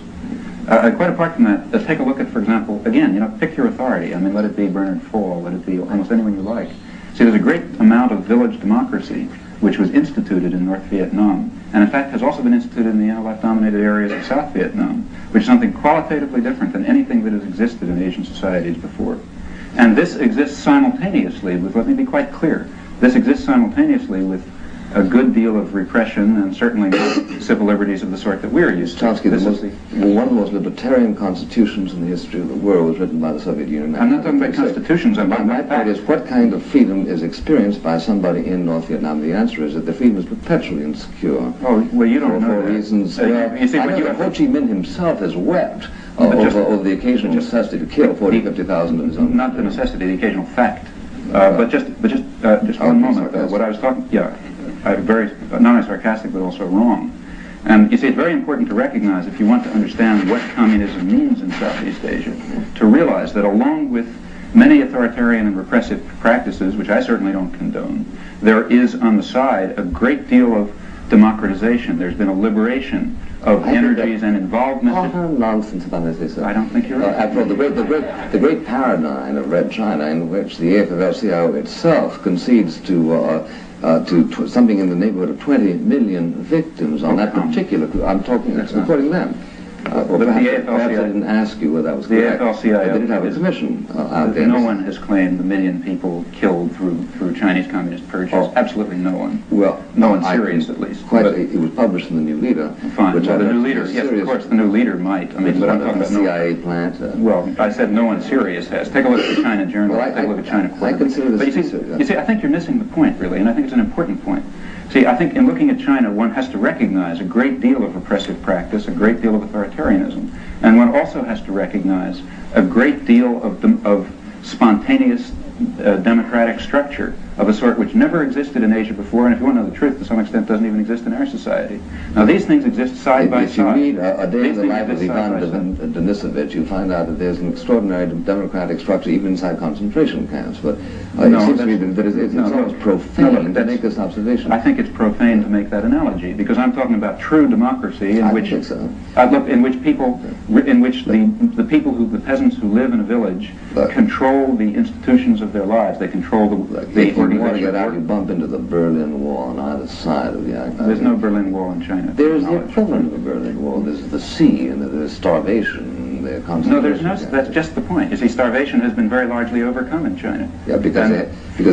Quite apart from that, take a look at, for example, again, pick your authority. I mean, let it be Bernard Fall, let it be almost anyone you like. See, there's a great amount of village democracy which was instituted in North Vietnam, and in fact has also been instituted in the Analat-dominated areas of South Vietnam, which is something qualitatively different than anything that has existed in Asian societies before. And this exists simultaneously with, let me be quite clear, this exists simultaneously with a good deal of repression and certainly not civil liberties of the sort that we're used to. Chomsky, one of the most libertarian constitutions in the history of the world was written by the Soviet Union. I'm not talking about constitutions. I'm talking My about point is, what kind of freedom is experienced by somebody in North Vietnam? The answer is that the freedom is perpetually insecure. Oh, well, you don't know for that. reasons. You see, I when know you that Ho Chi Minh himself has wept over the occasional necessity to kill 40, 50,000 of his own. Not the necessity, the occasional fact. But just one moment. What I was talking, very not only sarcastic but also wrong. And you see, it's very important to recognize, if you want to understand what communism means in Southeast Asia, to realize that along with many authoritarian and repressive practices, which I certainly don't condone, there is on the side a great deal of democratization. There's been a liberation of energies and involvement. Utter nonsense, if I may say so. I don't think you're right. After all, the great paradigm of Red China, in which the AFL-CIO itself concedes to something in the neighborhood of 20 million victims on that particular. I'm quoting them. Or perhaps I didn't ask you whether that was correct. The AFL-CIO They did have a commission out there. No one has claimed the million people killed through Chinese communist purges. Absolutely no one. Well, no one serious, at least. It was published in the New Leader. Fine. Which the New Leader, yes, of course, the New Leader might. I mean, but I'm talking about CIA plant. Well, I said no one serious has. Take a look at the China Journal. Take a look at China Quarterly. I consider this. But you see, I think you're missing the point, really, and I think it's an important point. See, I think in looking at China, one has to recognize a great deal of repressive practice, a great deal of authoritarianism, and one also has to recognize a great deal of spontaneous democratic structure of a sort which never existed in Asia before, and if you want to know the truth, to some extent doesn't even exist in our society. Now, these things exist side by side. If you read A Day in the Life of Ivan Denisovich, you find out that there's an extraordinary democratic structure even inside concentration camps. But it seems to me that it's almost profane to make this observation. I think it's profane to make that analogy, because I'm talking about true democracy in which the peasants who live in a village control the institutions of their lives. They control the If you want to get out, you bump into the Berlin Wall on either side of the island. There's no Berlin Wall in China. There's the equivalent of the Berlin Wall. There's the sea, and there's starvation, the concentration. No, there's no. That's just the point. You see, starvation has been very largely overcome in China. Yeah, because they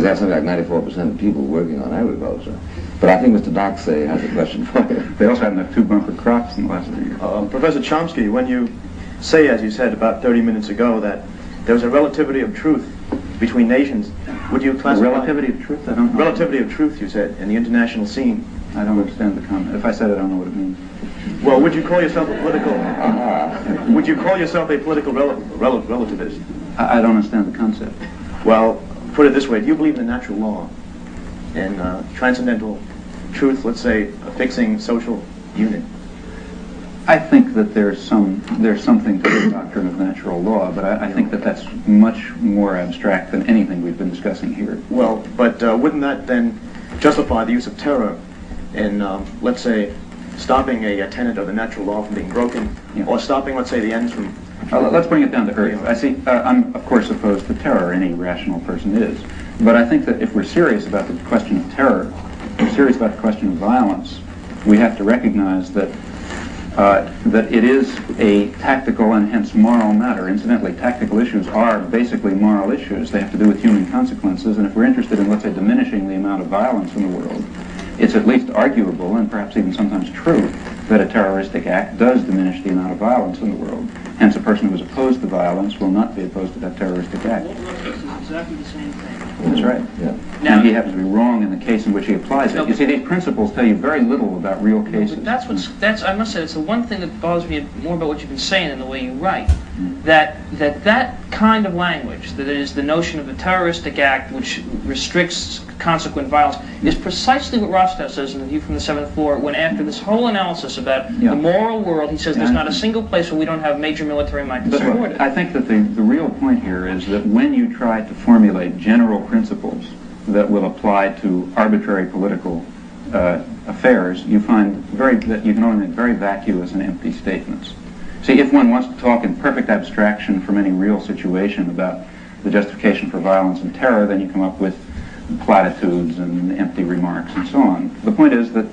have something like 94% of people working on agriculture. But I think Mr. Doxey has a question for you. They also haven't had 2 bumper crops in the last 3 years. Professor Chomsky, when you say, as you said about 30 minutes ago, that there was a relativity of truth between nations, would you classify... Relativity of truth? I don't know. Relativity of truth, you said, in the international scene. I don't understand the comment. If I said it, I don't know what it means. Well, would you call yourself a political... Would you call yourself a political relativist? I don't understand the concept. Well, put it this way. Do you believe in the natural law and transcendental truth, let's say, fixing social unit? I think that there's something to the doctrine of natural law, but I think that that's much more abstract than anything we've been discussing here. Well, but wouldn't that then justify the use of terror in, let's say, stopping a tenet of the natural law from being broken, or stopping, let's say, the ends from... Let's bring it down to earth. I see, I'm of course opposed to terror, any rational person is, but I think that if we're serious about the question of terror, if we're serious about the question of violence, we have to recognize that it is a tactical and hence moral matter. Incidentally, tactical issues are basically moral issues. They have to do with human consequences, and if we're interested in, let's say, diminishing the amount of violence in the world, it's at least arguable, and perhaps even sometimes true, that a terroristic act does diminish the amount of violence in the world. Hence, a person who is opposed to violence will not be opposed to that terroristic act. Exactly the same thing. That's right. Yeah. Now, And he happens to be wrong in the case in which he applies it. You see, these principles tell you very little about real cases. But that's I must say, it's the one thing that bothers me more about what you've been saying than the way you write. That kind of language, that is the notion of a terroristic act which restricts consequent violence, is precisely what Rostow says in The View from the Seventh Floor, when after this whole analysis about the moral world, he says there's not a single place where we don't have major military might to support it. I think that the real point here is that when you try to formulate general principles that will apply to arbitrary political affairs, you find that you can only make very vacuous and empty statements. See, if one wants to talk in perfect abstraction from any real situation about the justification for violence and terror, then you come up with platitudes and empty remarks and so on. The point is that,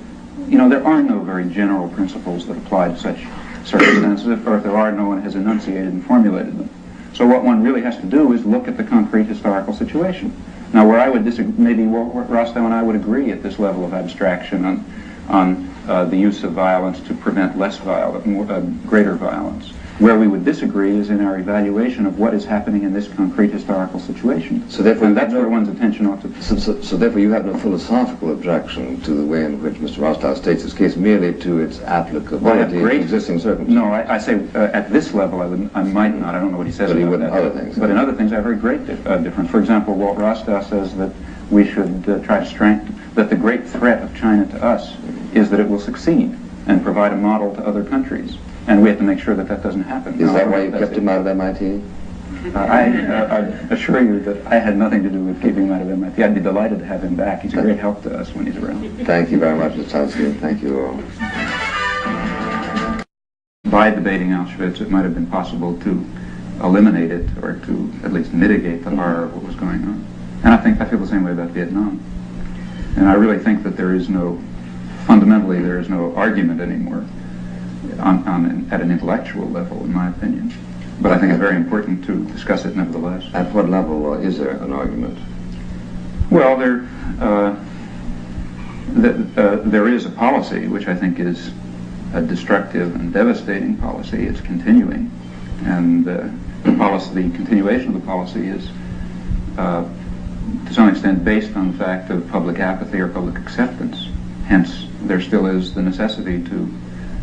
there are no very general principles that apply to such circumstances, or if there are, no one has enunciated and formulated them. So what one really has to do is look at the concrete historical situation. Now, where I would disagree, maybe Rostow and I would agree at this level of abstraction on the use of violence to prevent greater violence. Where we would disagree is in our evaluation of what is happening in this concrete historical situation. So therefore, and that's where one's attention ought to be. So therefore you have no philosophical objection to the way in which Mr. Rostow states his case, merely to its applicability to existing circumstances. No, I say at this level I might not. I don't know what he says but about he that. Other things. But in other things I have very great difference. For example, Walt Rostow says that we should try to strengthen, that the great threat of China to us is that it will succeed and provide a model to other countries. And we have to make sure that that doesn't happen. Is that why you kept him out of MIT? I assure you that I had nothing to do with keeping him out of MIT. I'd be delighted to have him back. He's a great help to us when he's around. Thank you very much, Mr. Chomsky. Thank you all. By debating Auschwitz, it might have been possible to eliminate it, or to at least mitigate the horror of what was going on. And I feel the same way about Vietnam. And I really think that fundamentally there is no argument anymore at an intellectual level, in my opinion. But I think it's very important to discuss it nevertheless. At what level is there an argument? Well, there is a policy which I think is a destructive and devastating policy. It's continuing, and the continuation of the policy is to some extent based on the fact of public apathy or public acceptance. Hence, there still is the necessity to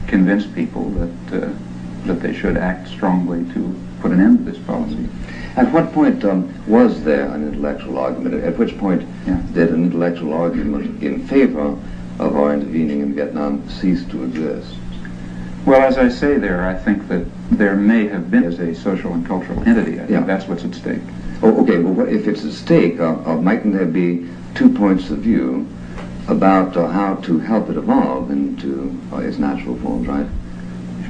convince people that they should act strongly to put an end to this policy. At what point was there an intellectual argument? At which point did an intellectual argument in favor of our intervening in Vietnam cease to exist? Well, as I say there, I think that there may have been as a social and cultural entity. I think that's what's at stake. Oh, okay, well, if it's at stake, mightn't there be 2 points of view about how to help it evolve into its natural forms, right?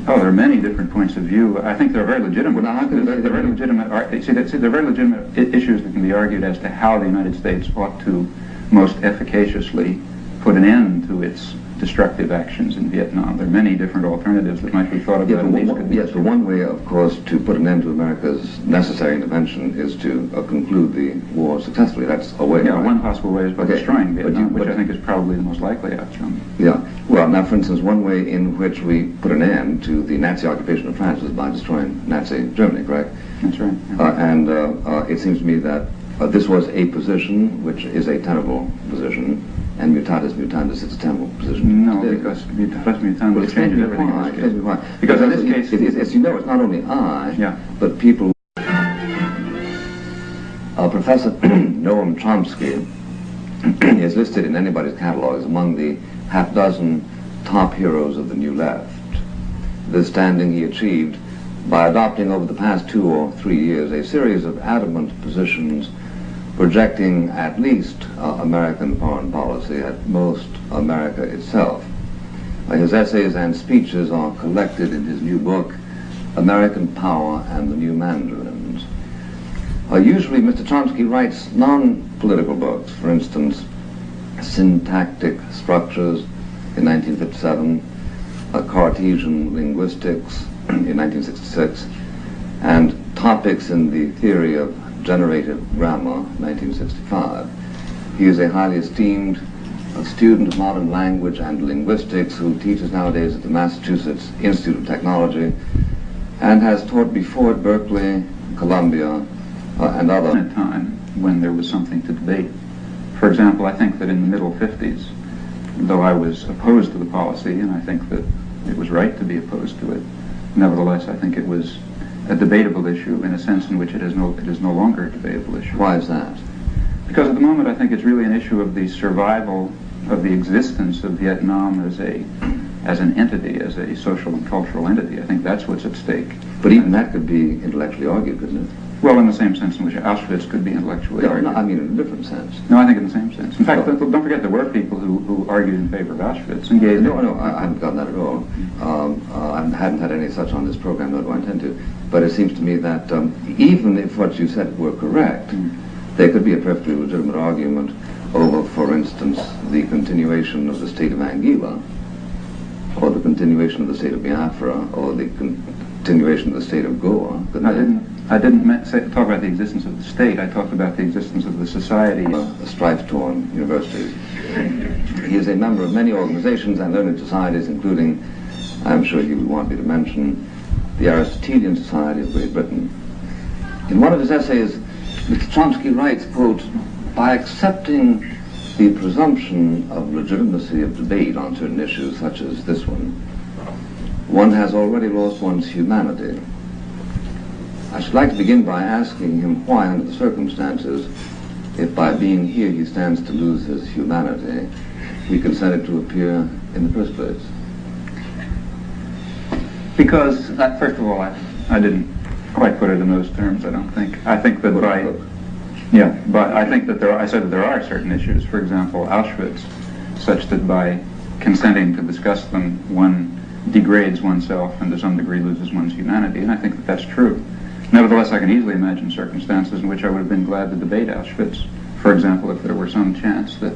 Oh, there are many different points of view. I think they're very legitimate. Well, how can they're very legitimate. They're very legitimate issues that can be argued as to how the United States ought to most efficaciously put an end to its destructive actions in Vietnam. There are many different alternatives that might be thought about. Yes, but one way, of course, to put an end to America's necessary intervention is to conclude the war successfully. That's a way. Yeah, right? one possible way is by destroying Vietnam, which I think is probably the most likely outcome. Yeah. Well, now, for instance, one way in which we put an end to the Nazi occupation of France was by destroying Nazi Germany, correct? That's right. Yeah. It seems to me that this was a position which is a tenable position, and mutatis mutandis, it's a tenable position. No, because mutatis mutandis changes everything in this case. Because in this case, as you know, it's not only but people. Professor Noam Chomsky is listed in anybody's catalog as among the half-dozen top heroes of the New Left. This standing he achieved by adopting over the past 2 or 3 years a series of adamant positions projecting at least American foreign policy, at most America itself. His essays and speeches are collected in his new book, American Power and the New Mandarins. Usually Mr. Chomsky writes non-political books, for instance, Syntactic Structures in 1957, Cartesian Linguistics in 1966, and Topics in the Theory of Generative Grammar, 1965. He is a highly esteemed student of modern language and linguistics who teaches nowadays at the Massachusetts Institute of Technology and has taught before at Berkeley, Columbia, and other. At a time when there was something to debate. For example, I think that in the middle 50s, though I was opposed to the policy, and I think that it was right to be opposed to it, nevertheless, I think it was a debatable issue in a sense in which it is no longer a debatable issue. Why is that? Because at the moment, I think it's really an issue of the survival of the existence of Vietnam as an entity, as a social and cultural entity. I think that's what's at stake. But even that could be intellectually argued, couldn't it? Well, in the same sense in which Auschwitz could be intellectually No, argued. I mean in a different sense. No, I think in the same sense. In fact, don't forget there were people who argued in favor of Auschwitz and gave... No, I haven't gotten that at all. I hadn't had any such on this program, nor do I intend to. But it seems to me that even if what you said were correct, there could be a perfectly legitimate argument over, for instance, the continuation of the state of Anguilla, or the continuation of the state of Biafra, or the continuation of the state of Goa. I didn't talk about the existence of the state. I talked about the existence of the society. A strife-torn university. He is a member of many organizations and learned societies, including, I'm sure you would want me to mention, the Aristotelian Society of Great Britain. In one of his essays, Mr. Chomsky writes, quote, "By accepting the presumption of legitimacy of debate on certain issues, such as this one has already lost one's humanity." I should like to begin by asking him why, under the circumstances, if by being here he stands to lose his humanity, he consented to appear in the first place. Because, first of all, I didn't quite put it in those terms, I don't think. I think that but I think that I said that there are certain issues, for example, Auschwitz, such that by consenting to discuss them, one degrades oneself and to some degree loses one's humanity, and I think that that's true. Nevertheless, I can easily imagine circumstances in which I would have been glad to debate Auschwitz. For example, if there were some chance that